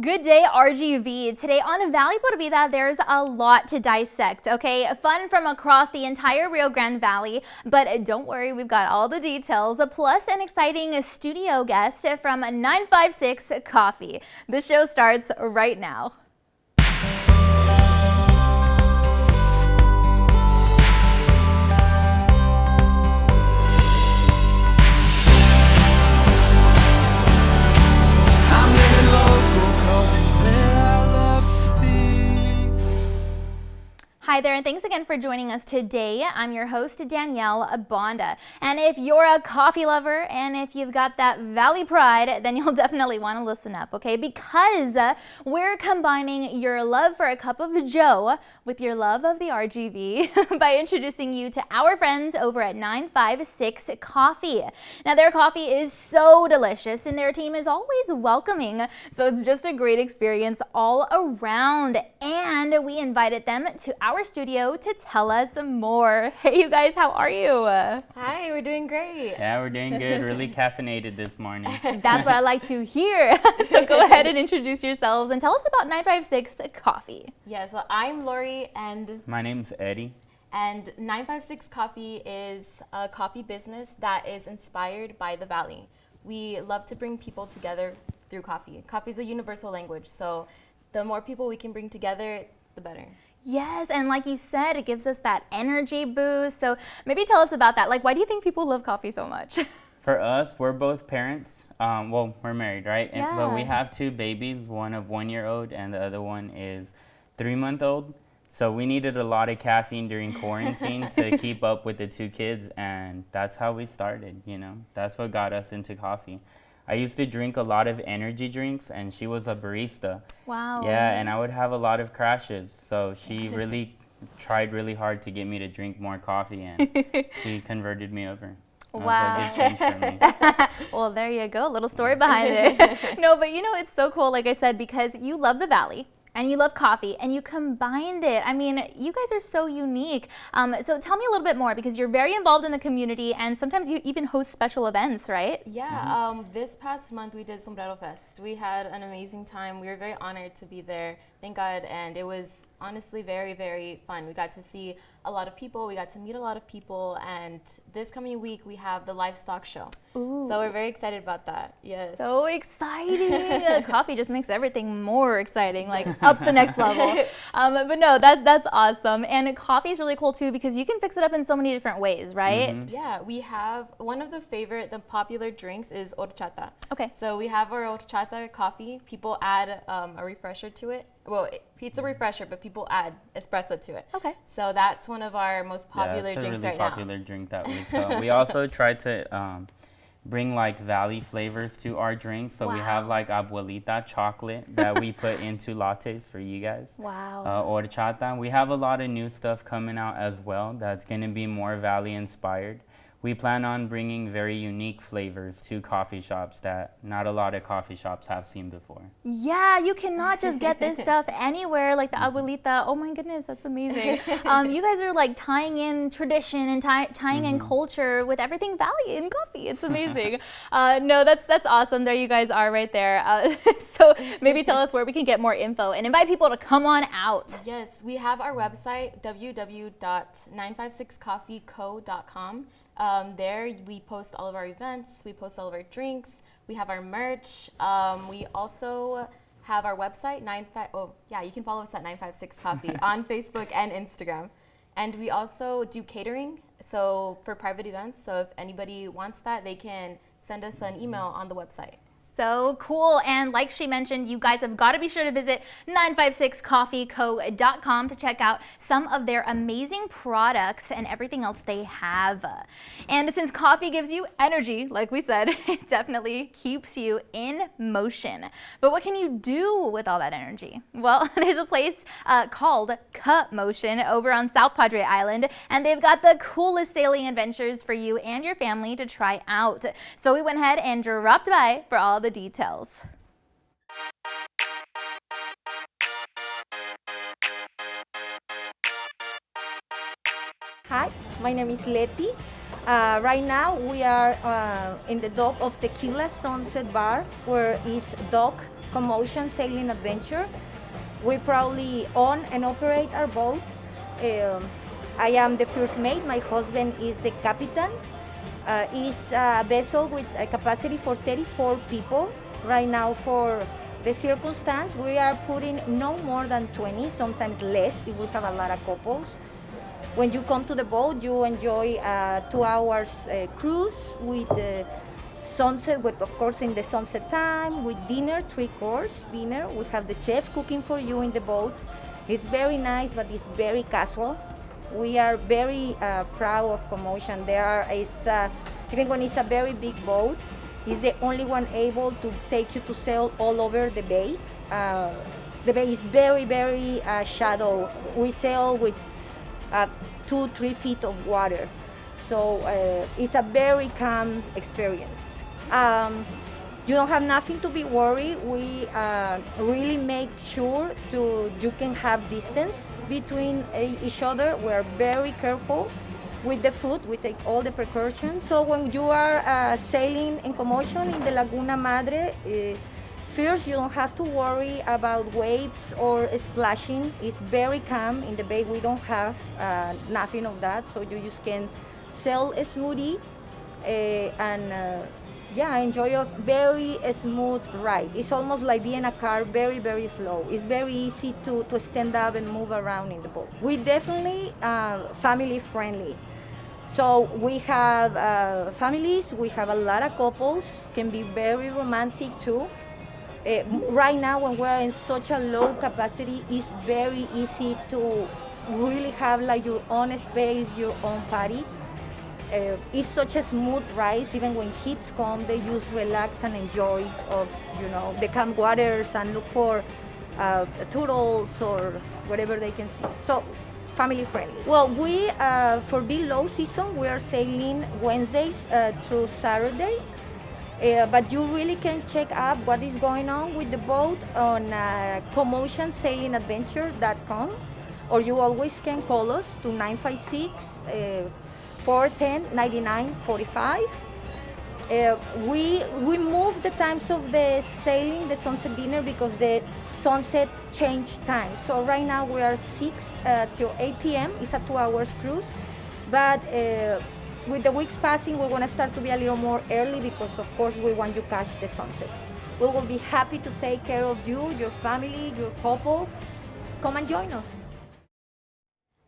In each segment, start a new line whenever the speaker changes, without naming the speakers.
Good day, RGV. Today on Valley por Vida, there's a lot to dissect, okay? Fun from across the entire Rio Grande Valley, but don't worry, we've got all the details, plus an exciting studio guest from 956 Coffee. The show starts right now. Hi there, and thanks again for joining us today. I'm your host, Danielle Banda. And if you're a coffee lover and if you've got that Valley pride, then you'll definitely want to listen up, okay? Because we're combining your love for a cup of joe with your love of the RGV by introducing you to our friends over at 956 Coffee. Now, their coffee is so delicious and their team is always welcoming, so it's just a great experience all around. And we invited them to our studio to tell us more. Hey, you guys, how are you?
Hi, we're doing great.
Yeah, we're doing good. Really caffeinated this morning.
That's what I like to hear. So go ahead and introduce yourselves and tell us about 956 Coffee.
Yeah, so I'm Lori and
My name's Eddie.
And 956 Coffee is a coffee business that is inspired by the Valley. We love to bring people together through coffee. Coffee is a universal language, so the more people we can bring together, the better.
Yes, and like you said, it gives us that energy boost. So maybe tell us about that. Like, why do you think people love coffee so much?
For us, we're both parents. Well, we're married, right?
Yeah.
But we have two babies, one of 1-year-old and the other one is 3-month-old. So we needed a lot of caffeine during quarantine to keep up with the two kids, and that's how we started, you know. That's what got us into coffee. I used to drink a lot of energy drinks, and she was a barista.
Wow.
Yeah, and I would have a lot of crashes. So she really tried really hard to get me to drink more coffee, and she converted me over.
Wow.
That was a good change for me.
Well, there you go. A little story behind it. No, but you know, it's so cool, like I said, because you love the Valley. And you love coffee, and you combined it. I mean, you guys are so unique. So tell me a little bit more, because you're very involved in the community, and sometimes you even host special events, right?
Yeah, this past month we did Sombrero Fest. We had an amazing time. We were very honored to be there, thank God, and it was honestly very, very fun. We got to see a lot of people, we got to meet a lot of people, and this coming week we have the livestock show.
Ooh.
So we're very excited about that. Yes.
So exciting. Coffee just makes everything more exciting, like up the next level. But no, that's awesome. And coffee is really cool too, because you can fix it up in so many different ways, right?
Mm-hmm.
Yeah, we have one of the popular drinks is horchata.
Okay.
So we have our horchata coffee. People add a refresher to it. Well, it's a refresher, but people add espresso to it.
Okay.
So that's one of our most popular
yeah,
drinks
it's a really
right
popular drink that we sell. We also try to bring like Valley flavors to our drinks. So we have like abuelita chocolate that we put into lattes for you guys.
Wow.
Horchata. We have a lot of new stuff coming out as well that's going to be more Valley inspired. We plan on bringing very unique flavors to coffee shops that not a lot of coffee shops have seen before.
Yeah, you cannot just get this stuff anywhere, like the abuelita. Oh my goodness, that's amazing. You guys are like tying in tradition and tying in culture with everything Valley in coffee. It's amazing. No, that's awesome. There you guys are right there. So maybe tell us where we can get more info and invite people to come on out.
Yes, we have our website, www.956coffeeco.com. There we post all of our events, we post all of our drinks, we have our merch. We also have our website, you can follow us at 956 Coffee on Facebook and Instagram. And we also do catering, so for private events. So if anybody wants that, they can send us an email on the website.
So cool. And like she mentioned, you guys have got to be sure to visit 956coffeeco.com to check out some of their amazing products and everything else they have. And since coffee gives you energy, like we said, it definitely keeps you in motion. But what can you do with all that energy? Well, there's a place called Cup Motion over on South Padre Island, and they've got the coolest sailing adventures for you and your family to try out. So we went ahead and dropped by for all the details.
Hi, my name is Letty. Right now we are in the dock of Tequila Sunset Bar, where is dock commotion sailing adventure. We proudly own and operate our boat. I am the first mate. My husband is the captain. It's a vessel with a capacity for 34 people. Right now, for the circumstance, we are putting no more than 20, sometimes less if we have a lot of couples. When you come to the boat, you enjoy a 2 hours cruise with sunset, with of course in the sunset time, with dinner, 3-course dinner. We have the chef cooking for you in the boat. It's very nice, but it's very casual. We are very proud of Commotion. Even when it's a very big boat, it's the only one able to take you to sail all over the bay. The bay is very, very shallow. We sail with 2-3 feet of water. So it's a very calm experience. You don't have nothing to be worried. We really make sure you can have distance between each other. We're very careful with the food. We take all the precautions. So when you are sailing in Commotion in the Laguna Madre, first you don't have to worry about waves or splashing. It's very calm in the bay. We don't have nothing of that. So you just can sail smoothly and enjoy a very smooth ride. It's almost like being in a car, very, very slow. It's very easy to stand up and move around in the boat. We definitely family friendly. So we have families, we have a lot of couples, can be very romantic too. Right now when we're in such a low capacity, it's very easy to really have like your own space, your own party. It's such a smooth ride. Even when kids come, they just relax and enjoy of the calm waters and look for turtles or whatever they can see. So family friendly. Well, we for being low season, we are sailing Wednesdays through Saturday. But you really can check out what is going on with the boat on commotionsailingadventure.com, or you always can call us to 956 410-9945. We move the times of the sailing, the sunset dinner, because the sunset change time. So right now we are 6 till 8 p.m. It's a 2 hours cruise, but with the weeks passing, we're going to start to be a little more early because, of course, we want you to catch the sunset. We will be happy to take care of you, your family, your couple. Come and join us.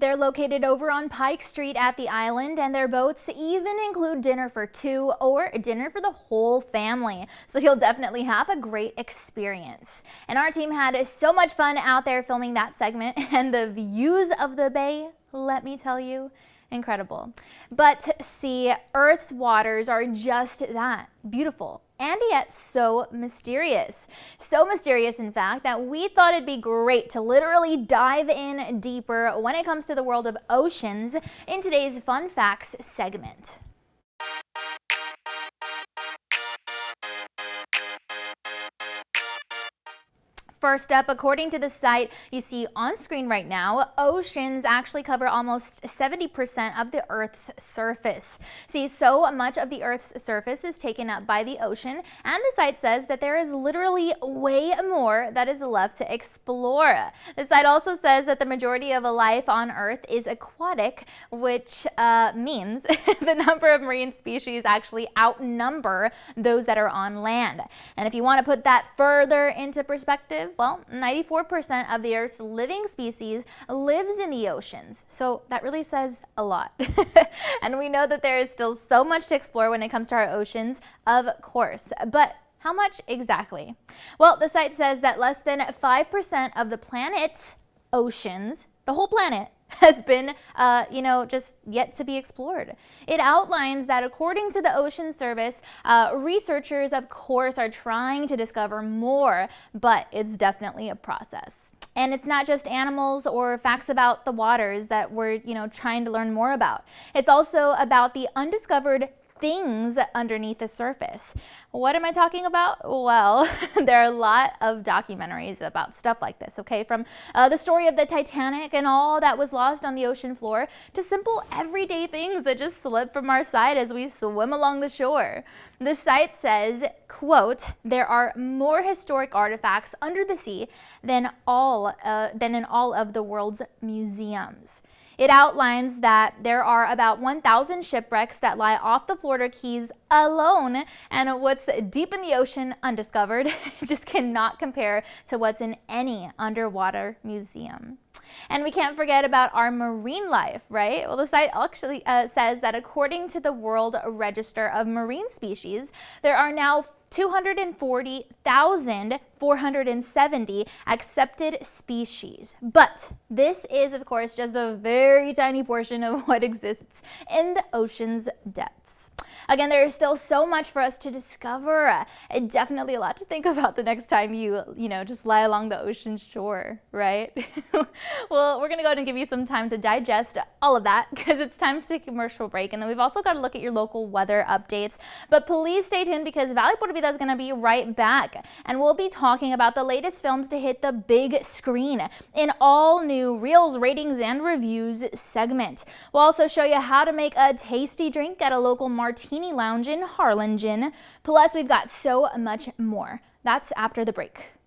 They're located over on Pike Street at the island, and their boats even include dinner for 2 or dinner for the whole family. So you'll definitely have a great experience. And our team had so much fun out there filming that segment, and the views of the bay, let me tell you, incredible. But see, Earth's waters are just that, beautiful and yet so mysterious. So mysterious, in fact, that we thought it'd be great to literally dive in deeper when it comes to the world of oceans in today's Fun Facts segment. First up, according to the site you see on screen right now, oceans actually cover almost 70% of the Earth's surface. See, so much of the Earth's surface is taken up by the ocean, and the site says that there is literally way more that is left to explore. The site also says that the majority of life on Earth is aquatic, which means the number of marine species actually outnumber those that are on land. And if you want to put that further into perspective, well, 94% of the Earth's living species lives in the oceans. So that really says a lot. And we know that there is still so much to explore when it comes to our oceans, of course. But how much exactly? Well, the site says that less than 5% of the planet's oceans, the whole planet, has been, just yet to be explored. It outlines that according to the Ocean Service, researchers, of course, are trying to discover more, but it's definitely a process. And it's not just animals or facts about the waters that we're, trying to learn more about. It's also about the undiscovered things underneath the surface. What am I talking about? Well, there are a lot of documentaries about stuff like this, okay? From the story of the Titanic and all that was lost on the ocean floor to simple everyday things that just slip from our side as we swim along the shore. The site says quote, there are more historic artifacts under the sea than in all of the world's museums. It outlines that there are about 1,000 shipwrecks that lie off the Florida Keys alone, and what's deep in the ocean undiscovered just cannot compare to what's in any underwater museum. And we can't forget about our marine life, right? Well, the site actually says that according to the World Register of Marine Species, there are now 240,470 accepted species. But this is, of course, just a very tiny portion of what exists in the ocean's depths. Again, there is still so much for us to discover, and definitely a lot to think about the next time you just lie along the ocean shore, right? Well, we're going to go ahead and give you some time to digest all of that because it's time to take a commercial break. And then we've also got to look at your local weather updates. But please stay tuned because Valley Puerto Vida is going to be right back. And we'll be talking about the latest films to hit the big screen in all new Reels, Ratings, and Reviews segment. We'll also show you how to make a tasty drink at a local martini lounge in Harlingen. Plus, we've got so much more. That's after the break.